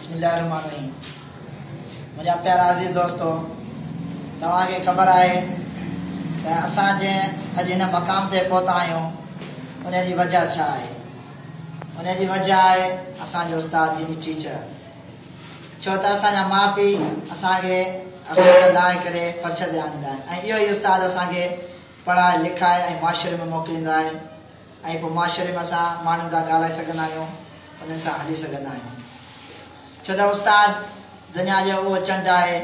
बिस्मिल्लाहिर्रहमानिर्रहीम। मुझा प्यारा अज़ीज़ दोस्तों, तव्हांखे ख़बर आहे त असां जंहिं अॼु हिन मक़ाम ते पहुता आहियूं उन जी वजह छा आहे। उन जी वजह आहे असांजो उस्ताद दीनी टीचर। छो त असांजा माउ पीउ असांखे लाहे करे फर्श ते आणींदा आहिनि ऐं इहो ई उस्ताद असांखे पढ़ाए लिखाए ऐं मुआशरे में मोकिलींदो आहे ऐं पोइ मुआशरे में असां माण्हुनि सां ॻाल्हाए सघंदा आहियूं, उन्हनि सां हली सघंदा आहियूं। छो त उस्ताद दुनिया जो उहो चंड आहे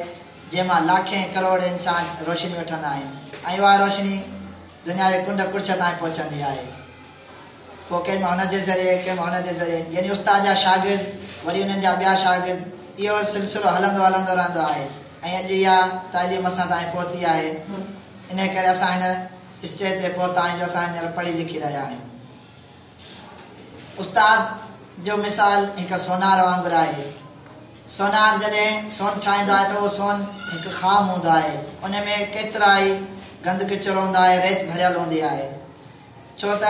जंहिंमां लाखे करोड़ इंसान रोशनी वठंदा आहिनि ऐं उहा रोशनी दुनिया जे कुंड कुर्छ ताईं पहुचंदी आहे। पोइ कंहिंमां हुन जे ज़रिए कंहिंमां हुन जे ज़रिए यानी उस्ताद जा शागिर्द वरी उन्हनि जा ॿिया शागिर्द, इहो सिलसिलो हलंदो रहंदो आहे ऐं अॼु इहा तालीम असां ताईं पहुती आहे। इन करे असां हिन स्टेज ते पहुता आहियूं जो असां हींअर पढ़ी लिखी रहिया आहियूं। उस्ताद जो मिसाल हिकु सोनार वांगुरु आहे। सोनार जॾहिं सोन ठाहींदो आहे त उहो सोन हिकु ख़ाम हूंदो आहे, उन में केतिरा ई गंद किचरो हूंदो आहे, रेत भरियल हूंदी आहे। छो त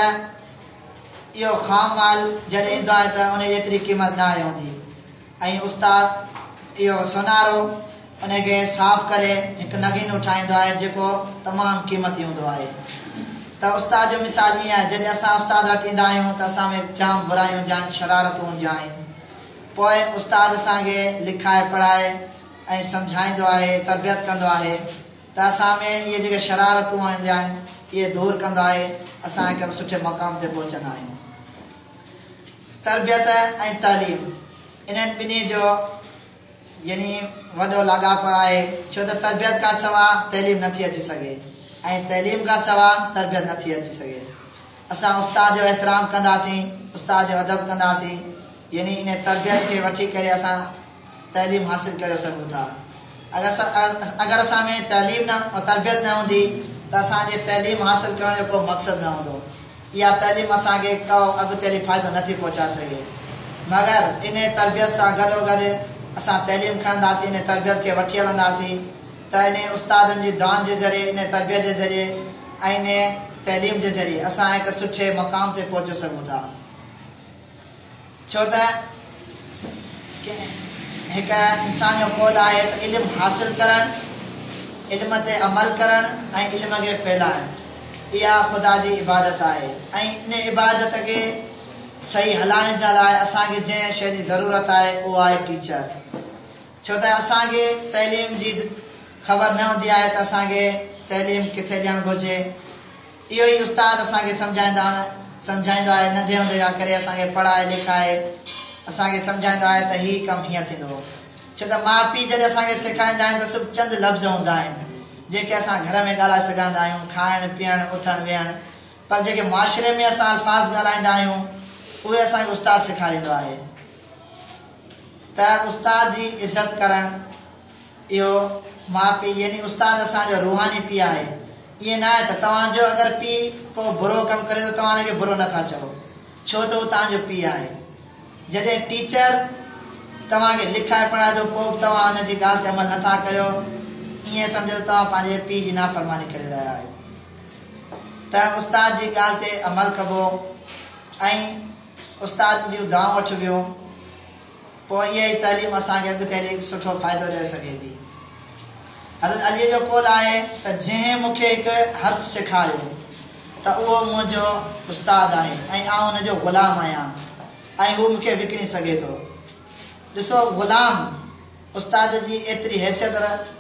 इहो ख़ाम माल जॾहिं ईंदो आहे त उन जी एतिरी क़ीमत न आहे हूंदी ऐं उस्ताद इहो सोनारो उनखे साफ़ करे हिकु नगीनो ठाहींदो आहे जेको तमामु क़ीमती हूंदो आहे। त उस्ताद जो मिसाल ईअं आहे, जॾहिं असां उस्ताद वटि ईंदा आहियूं त असां में जाम बुरायूं हूंदियूं आहिनि, शरारतूं हूंदियूं आहिनि। पोइ उस्ताद असांखे लिखाए पढ़ाए ऐं सम्झाईंदो आहे, तरबियत कंदो आहे त असां में इहे जेके शरारतूं हूंदियूं आहिनि इहे दूरि कंदो आहे, असां हिकु सुठे मक़ाम ते पहुचंदा आहियूं। तरबियत ऐं तालीम इन्हनि ॿिन्ही जो यानी वॾो लाॻापो आहे। छो त तरबियत खां सवाइ तइलीम नथी अची सघे ऐं तइलीम खां सवाइ तरबियत नथी अची सघे। असां उस्ताद जो एतिराम कंदासीं, उस्ताद जो अदब कंदासीं, यानी इन तरबियत खे वठी करे असां तइलीम हासिल करे सघूं था। अगरि असां में तइलीम न तरबियत न हूंदी त असांजे तइलीम हासिल करण जो को मक़सदु न हूंदो। इहा तइलीम असांखे को अॻिते हली फ़ाइदो नथी पहुचाए सघे। मगर इन तरबियत सां गॾोगॾु असां तइलीम खणंदासीं, इन तरबियत खे वठी हलंदासीं त इन उस्तादनि जी दान जे ज़रिए, इन तरबियत जे ज़रिए ऐं इन तइलीम जे ज़रिए असां हिकु सुठे मक़ाम ते पहुची सघूं था। छो त हिकु इंसान जो कौल आहे त इल्मु हासिल करणु, इल्म ते अमल करणु ऐं इल्म खे फैलाइणु, इहा ख़ुदा जी इबादत आहे। ऐं इन इबादत खे सही हलाइण जे लाइ असांखे जंहिं शइ जी ज़रूरत आहे उहो आहे टीचर। छो त असांखे तइलीम जी ख़बर न हूंदी आहे त असांखे तइलीम किथे ॾियणु घुरिजे। इहो ई उस्ताद असांखे सम्झाईंदो आहे, नंढे हूंदे खां करे असांखे पढ़ाए लिखाए असांखे सम्झाईंदो आहे त हीउ कमु हीअं थींदो। छो त माउ पीउ जॾहिं असांखे सेखारींदा आहिनि त सिर्फ़ु चंद लफ़्ज़ हूंदा आहिनि जेके असां घर में ॻाल्हाए सघंदा आहियूं, खाइणु पीअणु उथणु वेहणु, पर जेके मुआशरे में असां अल्फाज़ ॻाल्हाईंदा आहियूं उहे असांखे उस्ताद सेखारींदो आहे। त उस्ताद जी इज़त करणु, इहो माउ पीउ यानी उस्ताद असांजो रूहानी पीउ आहे। ईअं न आहे त तव्हांजो अगरि पीउ को बुरो कमु करे त तव्हां हुनखे बुरो नथा चओ, छो त उहो तव्हांजो पीउ आहे। जॾहिं टीचर तव्हांखे लिखाए पढ़ाए थो पोइ तव्हां हुनजी ॻाल्हि ते अमल नथा करियो, ईअं सम्झो तव्हां पंहिंजे पीउ जी नाफ़रमानी करे रहिया आहियो। त उस्ताद जी ॻाल्हि ते अमल कबो ऐं उस्ताद जूं दुआऊं वठिबियूं, पोइ इहा ई तइलीम असांखे अॻिते हली सुठो फ़ाइदो ॾेई सघे थी। हज़रत अलीअ जो कौल आहे त जंहिं मूंखे हिकु हर्फ़ सेखारियो त उहो मुंहिंजो उस्ताद आहे ऐं आउं हुनजो ग़ुलाम आहियां ऐं हू मूंखे विकिणी सघे थो। ॾिसो, ग़ुलाम उस्ताद जी एतिरी हैसियत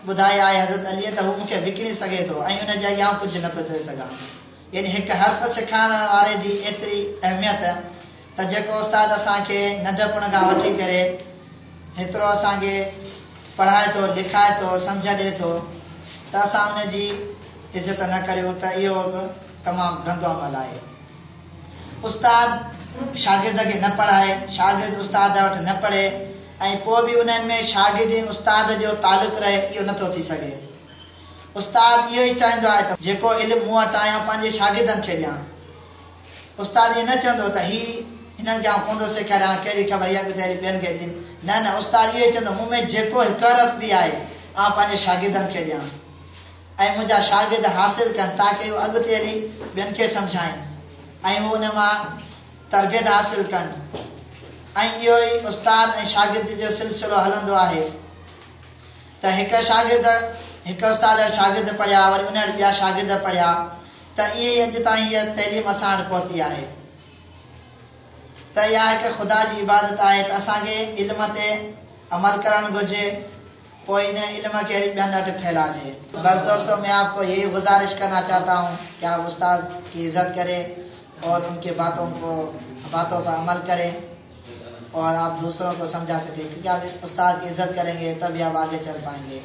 ॿुधाई आहे हज़रत अलीअ त हू मूंखे विकिणी सघे थो ऐं हुन जे अॻियां कुझु नथो चई सघां। यानी हिकु हर्फ़ सेखारण वारे जी एतिरी अहमियत त जेको उस्ताद असांखे नंढपण खां वठी करे हेतिरो असांखे पढ़ाए थो, लिखाए थो, सम्झ ॾिए थो, त असां हुनजी इज़त न करियूं त इहो तमामु गंदो अमल आहे। उस्ताद शागिर्द खे न पढ़ाए, शागिर्द उस्ताद वटि न पढ़े ऐं पोइ बि उन्हनि में शागिर्दी उस्ताद जो तालुक़ु रहे, इहो नथो थी सघे। उस्ताद इहो ई चाहींदो आहे त जेको इल्मु मूं वटि आयो पंहिंजे शागिर्दनि खे ॾियां। उस्ताद ईअं न चवंदो त हीउ हिननि खे आउं कोन्ह सेखारियां, कहिड़ी ख़बर इहा अॻिते हली ॿियनि खे ॾियनि। न, उस्ताद इहो ई चवंदो मूं में जेको हिकु हरफ़ बि आहे आउं पंहिंजे शागिर्दनि खे ॾियां ऐं मुंहिंजा शागिर्द हासिल कनि ताकी उहे अॻिते हली ॿियनि खे सम्झाइनि ऐं उहे उन मां तरबियत हासिल कनि ऐं इहो ई उस्ताद ऐं शागिर्द जो सिलसिलो हलंदो आहे त हिकु उस्ताद शागिर्द पढ़िया, वरी उन ॿिया शागिर्द पढ़िया, त इहे ई अॼु ताईं इहा तइलीम असां वटि पहुती आहे। त इहा हिकु ख़ुदा जी इबादत आहे त असांखे इल्म ते अमल करणु घुरिजे, पोइ इन इल्म के ॿियनि वटि फैलाजे। बस दोस्तों, मैं आपको यही गुजारिश करना चाहता हूँ कि आप उस्ताद की इज्जत करें और उनके बातों पर अमल करें और आप दूसरों को समझा सकें, क्योंकि आप उस्ताद की इज्जत करेंगे तभी आप आगे चल पाएंगे।